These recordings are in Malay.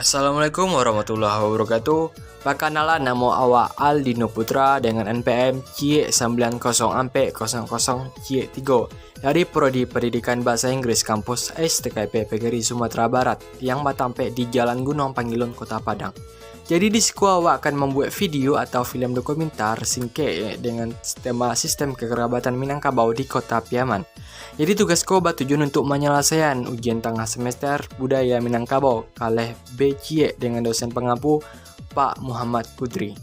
Assalamualaikum warahmatullahi wabarakatuh. Perkenalan, nama awak Aldino Putra dengan NPM C90-00-3 dari Prodi Pendidikan Bahasa Inggris Kampus STKP Pegeri Sumatera Barat yang bertempat di Jalan Gunung Pangilun, Kota Padang. Jadi di siku awak akan membuat video atau film dokumenter singkat dengan tema sistem kekerabatan Minangkabau di Kota Piaman. Jadi tugasku bertujuan untuk menyelesaikan ujian tengah semester budaya Minangkabau kalih BCE dengan dosen pengampu Pak Muhammad Kudri.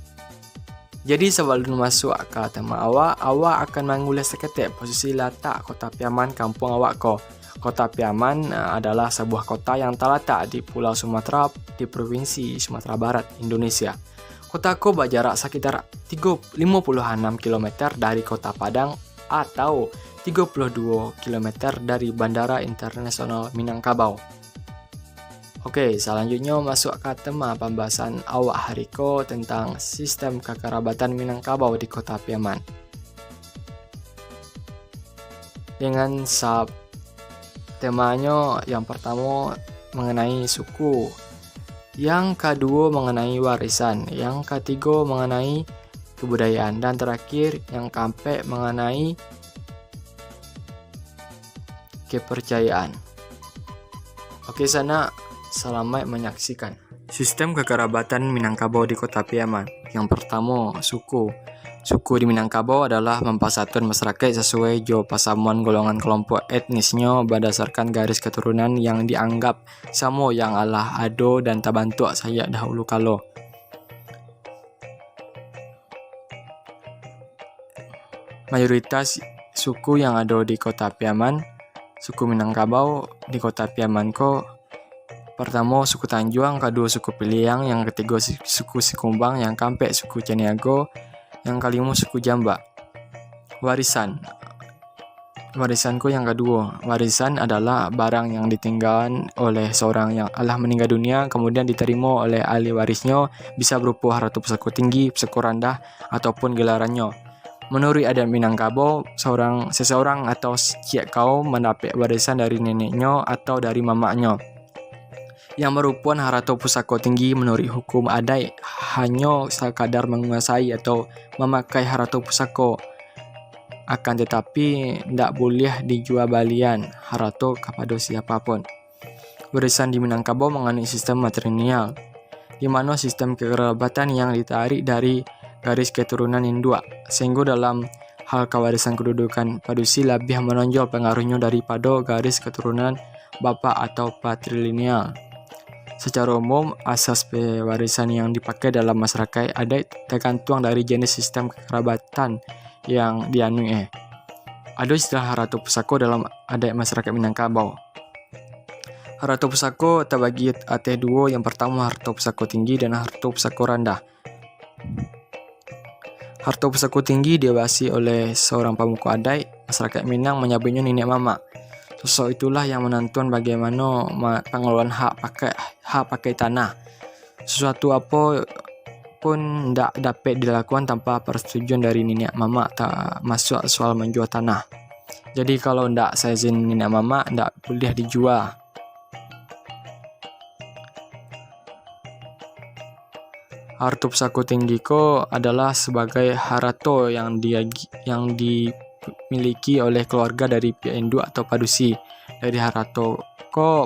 Jadi sebelum masuk ke tema awak akan mengulas seketik posisi letak Kota Piaman kampung awak ko. Kota Piaman adalah sebuah kota yang terletak di Pulau Sumatera di Provinsi Sumatera Barat, Indonesia. Kotaku berjarak sekitar 56 km dari Kota Padang atau 32 km dari Bandara Internasional Minangkabau. Oke, selanjutnya masuk ke tema pembahasan awak hariko tentang sistem kekerabatan Minangkabau di Kota Piaman. Dengan temanya yang pertama mengenai suku, yang kedua mengenai warisan, yang ketiga mengenai kebudayaan, dan terakhir yang keempat mengenai kepercayaan. Oke, sana selamat menyaksikan. Sistem kekerabatan Minangkabau di Kota Piaman. Yang pertama, suku. Suku di Minangkabau adalah mempersatukan masyarakat sesuai jo pasamuan golongan kelompok etnisnya berdasarkan garis keturunan yang dianggap sama yang Allah ado dan terbentuk sejak dahulu kala. Mayoritas suku yang ada di Kota Piaman, suku Minangkabau di Kota Piaman ko pertama suku Tanjuang, kedua suku Piliang, yang ketiga suku Sikumbang, yang keempat suku Caniago, yang kelima suku Jamba. Warisanku yang kedua. Warisan adalah barang yang ditinggalkan oleh seorang yang telah meninggal dunia kemudian diterima oleh ahli warisnya, bisa berupa harta pusaka tinggi, pusaka rendah, ataupun gelarannya. Menurut adat Minangkabau, seseorang atau setiap kaum mendapat warisan dari neneknya atau dari mamaknya yang merupakan harta pusaka tinggi. Menurut hukum adat, hanya sekadar menguasai atau memakai harta pusaka, akan tetapi tidak boleh dijual belian harta kepada siapapun. Warisan di Minangkabau mengenai sistem matrilineal, di mana sistem kekerabatan yang ditarik dari garis keturunan induk, sehingga dalam hal kewarisan kedudukan padusi lebih menonjol pengaruhnya daripada garis keturunan bapa atau patrilineal. Secara umum, asas pewarisan yang dipakai dalam masyarakat adat tergantung dari jenis sistem kekerabatan yang dianui. Ada istilah harta pusaka dalam adat masyarakat Minangkabau. Harta pusaka terbagi atas dua, yang pertama harta pusaka tinggi dan harta pusaka rendah. Harta pusaka tinggi diawasi oleh seorang pemuka adat masyarakat Minang menyebutnya nenek mama. Sosok itulah yang menentukan bagaimana pengelolaan hak pakai tanah. Sesuatu apa pun tidak dapat dilakukan tanpa persetujuan dari nenek mama, tak masuk soal menjual tanah. Jadi kalau tidak seizin nenek mama, tidak boleh dijual. Harta pusaka tinggi ko adalah sebagai harta yang dimiliki oleh keluarga dari pihak induk atau padusi. Dari harta ko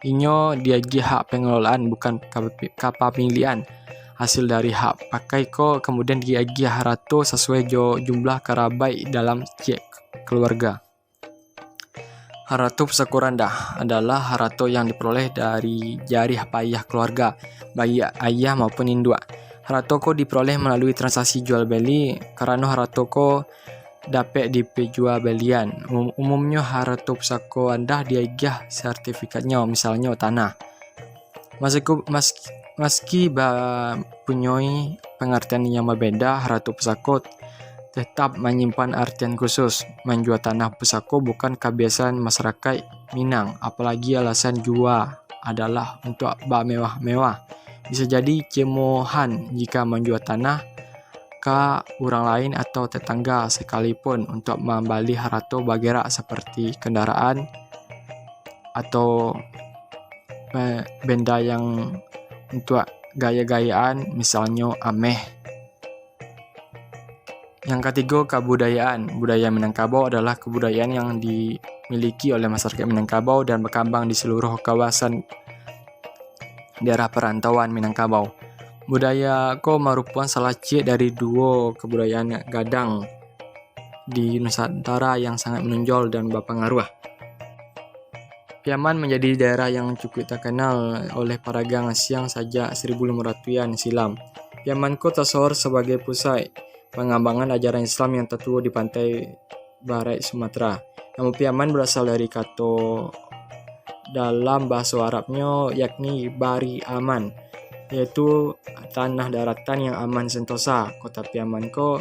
inyo diagi hak pengelolaan, bukan kepemilikan. Hasil dari hak pakai ko kemudian diagi harta sesuai jumlah kerabat dalam tiap keluarga. Harta pusaka rendah adalah harta yang diperoleh dari jerih payah keluarga, baik ayah maupun induk. Harta ko diperoleh melalui transaksi jual beli, karena harta ko dapat dijual belian. Umumnya harta pusaka rendah diagih sertifikatnya, misalnya tanah. Meski mempunyai pengertian yang berbeda, harta pusaka tetap menyimpan artian khusus. Menjual tanah pusaka bukan kebiasaan masyarakat Minang, apalagi alasan jual adalah untuk bermewah-mewah. Bisa jadi cemoohan jika menjual tanah ke orang lain atau tetangga sekalipun untuk membeli harta bergerak seperti kendaraan atau benda yang untuk gaya-gayaan, misalnya ameh. Yang ketiga, kebudayaan. Budaya Minangkabau adalah kebudayaan yang dimiliki oleh masyarakat Minangkabau dan berkembang di seluruh kawasan daerah perantauan Minangkabau. Budaya ko merupakan salah ciri dari dua kebudayaan gadang di Nusantara yang sangat menonjol dan berpengaruh. Piaman menjadi daerah yang cukup terkenal oleh para gang siang sejak 1500-an silam. Piaman ko tersohor sebagai pusat pengembangan ajaran Islam yang tertua di pantai barat Sumatera. Nama Piaman berasal dari kata dalam bahasa Arabnya yakni Bari Aman, yaitu tanah daratan yang aman sentosa. Kota Piaman ko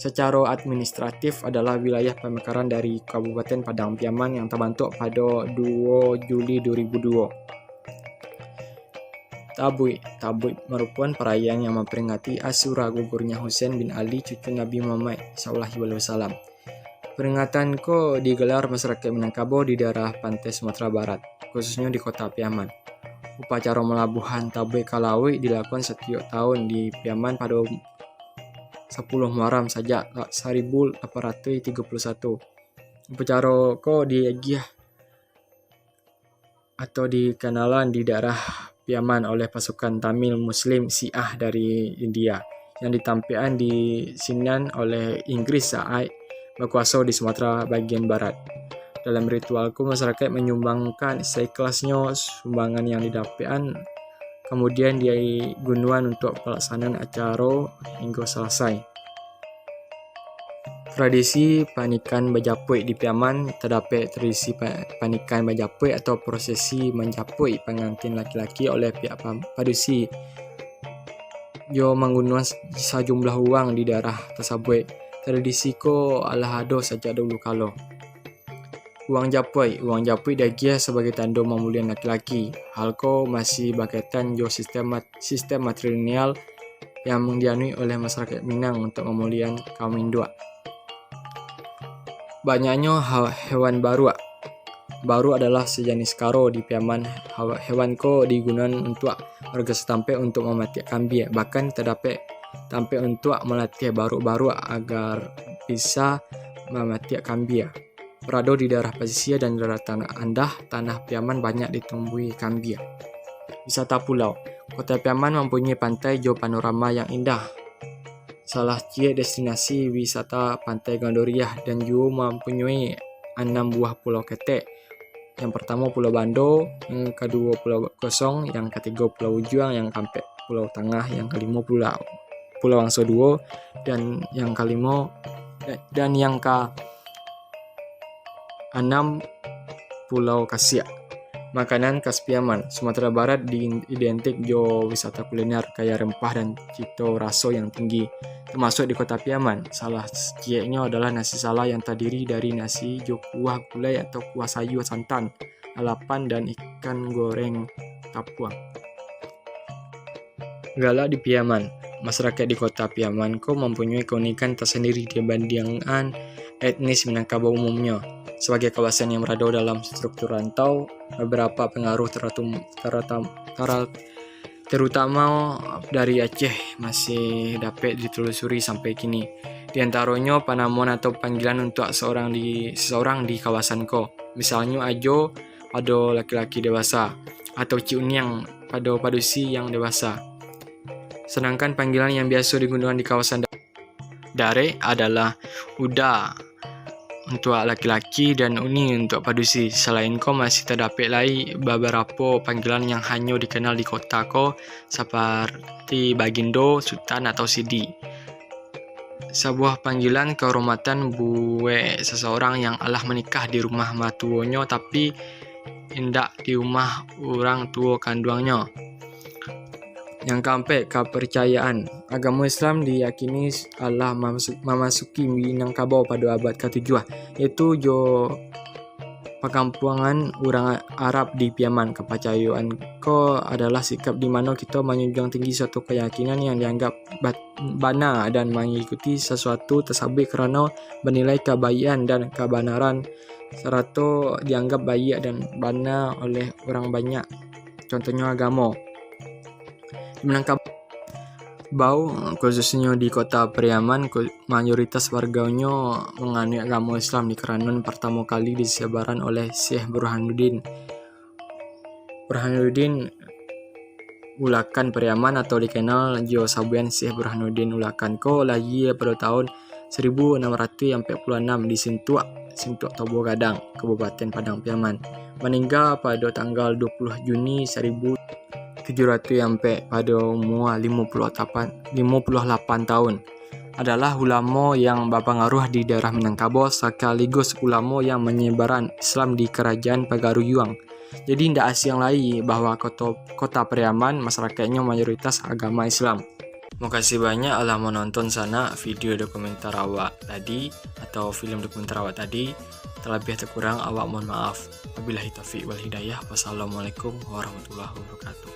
secara administratif adalah wilayah pemekaran dari Kabupaten Padang Piaman yang terbentuk pada 2 Juli 2002. Tabuik merupakan perayaan yang memperingati asyura gugurnya Husain bin Ali, cucu Nabi Muhammad SAW. Peringatan ko digelar masyarakat Minangkabau di daerah pantai Sumatera Barat, khususnya di kota Piaman. Upacara melabuhan Tabuik Kalawi dilakukan setiap tahun di Piaman pada 10 Muharram sejak 1831. Upacara ko diagih atau dikenalan di daerah Piaman oleh pasukan Tamil Muslim Syiah dari India yang ditampilkan di Sinan oleh Inggris saat berkuasa di Sumatera bagian barat. Dalam ritualku, masyarakat menyumbangkan seikhlasnya sumbangan yang didapatkan, kemudian digunakan untuk pelaksanaan acara hingga selesai. Tradisi panikan Bajapui di Piaman terdapat tradisi panikan Bajapui atau prosesi menjapui pengantin laki-laki oleh pihak padusi. Jo menggunakan sejumlah uang di daerah tersebut. Tradisi ko ala ada sejak dulu kala. Uang japui diagih sebagai tanda memuliakan laki-laki. Hal ko masih berkaitan jo sistem matrilineal yang dianui oleh masyarakat Minang untuk memuliakan kaum Hindu. Banyaknya hewan baru adalah sejenis karo di Piaman. Hewan ko digunakan untuk warga setempat untuk mematiak kambing. Bahkan terdapat tempat untuk melatih baru agar bisa mematiak kambing. Berada di daerah pesisir dan daerah tanah Piaman banyak ditumbuhi kambing. Wisata pulau. Kota Piaman mempunyai pantai jo panorama yang indah. Salah ciri destinasi wisata Pantai Gandoriah dan juga mempunyai 6 buah pulau ketek. Yang pertama Pulau Bando, yang kedua Pulau Kosong, yang ketiga Pulau Ujuang, yang keempat Pulau Tengah, yang kelima Pulau Wangso Duo, dan yang kelima dan yang ke-6 Pulau Kasiak. Makanan khas Piaman, Sumatera Barat identik jo wisata kuliner kaya rempah dan cita rasa yang tinggi. Termasuk di kota Piaman, salah cirinya adalah nasi sala yang terdiri dari nasi jo kuah gulai atau kuah sayur santan, lalapan dan ikan goreng tapuang. Galak di Piaman. Masyarakat di kota Piaman ko mempunyai keunikan tersendiri dibandingkan etnis Minangkabau umumnya. Sebagai kawasan yang berada dalam struktur rantau, beberapa pengaruh terutama dari Aceh masih dapat ditelusuri sampai kini. Di antaranya penamon atau panggilan untuk seseorang di kawasan ko. Misalnya Ajo pada laki-laki dewasa atau Ciuniang pada padusi yang dewasa. Sedangkan panggilan yang biasa digunakan di kawasan Dare adalah Uda untuk laki-laki dan Uni untuk padusi. Selain ko masih terdapat lagi beberapa panggilan yang hanya dikenal di kota ko seperti Bagindo, Sultan atau Sidi. Sebuah panggilan kehormatan buat seseorang yang alah menikah di rumah matuonya tapi hendak di rumah orang tua kandungnya. Yang keempat, kepercayaan. Agama Islam diyakini Allah memasuki Minangkabau pada abad ke-7, yaitu jo perkampungan orang Arab di Piaman. Kepercayaan ko adalah sikap di mana kita menjunjung tinggi suatu keyakinan yang dianggap benar dan mengikuti sesuatu tersebut kerana bernilai kebaikan dan kebenaran serta dianggap baik dan benar oleh orang banyak. contohnya agama. Di Minangkabau, khususnya di kota Periaman, mayoritas warganya menganut agama Islam di Keranon pertama kali disebaran oleh Syekh Burhanuddin Ulakan Periaman atau dikenal Jio Sabuyan Syekh Burhanuddin Ulakan ko lahir pada tahun 1646 di Sintuak Tobo Gadang, Kabupaten Padang Periaman. Meninggal pada tanggal 20 Juni 1700 sampai pada umur 58 tahun. Adalah ulama yang berpengaruh di daerah Minangkabau sekaligus ulama yang menyebaran Islam di Kerajaan Pagaruyuang. Jadi tidak asing lagi bahwa kota Periaman masyarakatnya mayoritas agama Islam. Makasih banyak telah menonton sana video dokumenter awak tadi atau film dokumenter awak tadi. Terlebih terkurang awak mohon maaf. Wabillahi taufiq wal hidayah. Wassalamualaikum warahmatullahi wabarakatuh.